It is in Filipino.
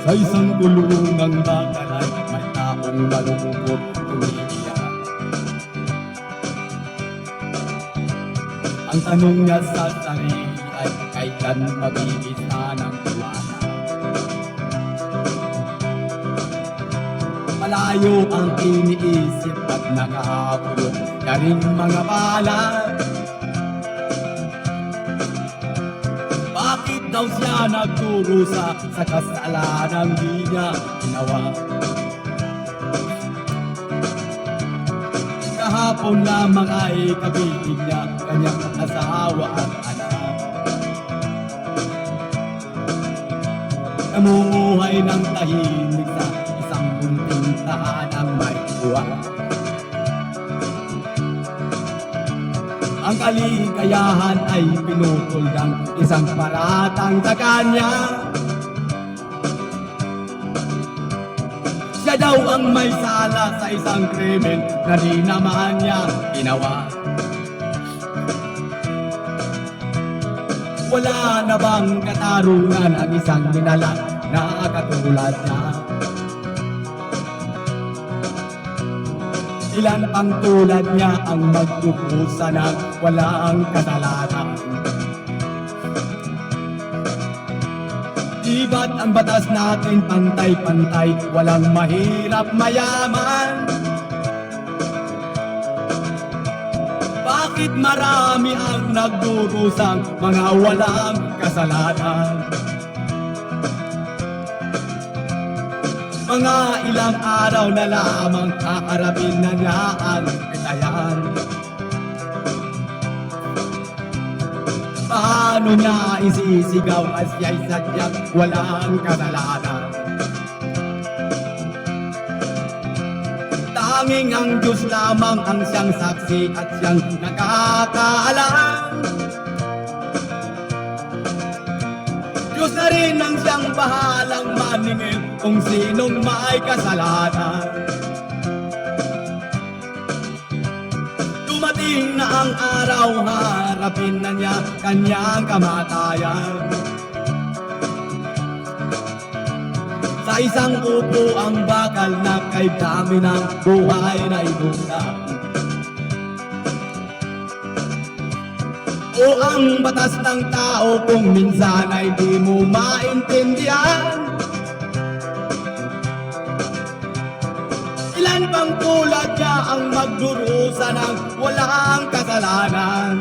Sa isang kulungang bakalan, may taong malungkot umiiyak. Ang tanong niya sa sarili ay kailan mabibisa ng tuwana. Malayo ang iniisip at nakahapulot na ring mga palad. Bakit daw siya nagdurusa sa kasalanang di niya ginawa? Kahapon lamang ay kabitin niya kanyang asawa at anak. Namumuhay ng tahimik sa isang munting tahanang may buwa. Ang kaligayahan ay pinutol ng isang paratang sa kanya. Siya daw ang may sala sa isang krimen na di naman niya ginawa. Wala na bang katarungan ang isang minala na katulad niya? Ilan pang tulad niya ang magdukusa ng walang kasalanan? Di ba't ang batas natin pantay-pantay, walang mahirap mayaman? Bakit marami ang nagdurusang mga walang kasalanan? Mga ilang araw na lamang kakarapin na niya ang pitayan. Paano niya isisigaw at siya'y sadyang walang kasalanan? Tanging ang Diyos lamang ang siyang saksi at siyang nakakaalam. Diyos na rin ang siyang bahalang maningil kung sinong may kasalanan. Dumating na ang araw, harapin na niya kanyang kamatayan. Sa isang upo ang bakal na kay dami ng buhay na ibulang. O ang batas ng tao kung minsan ay di mo maintindihan? Ilan pang tulad niya ang magdurusa ng walang kasalanan?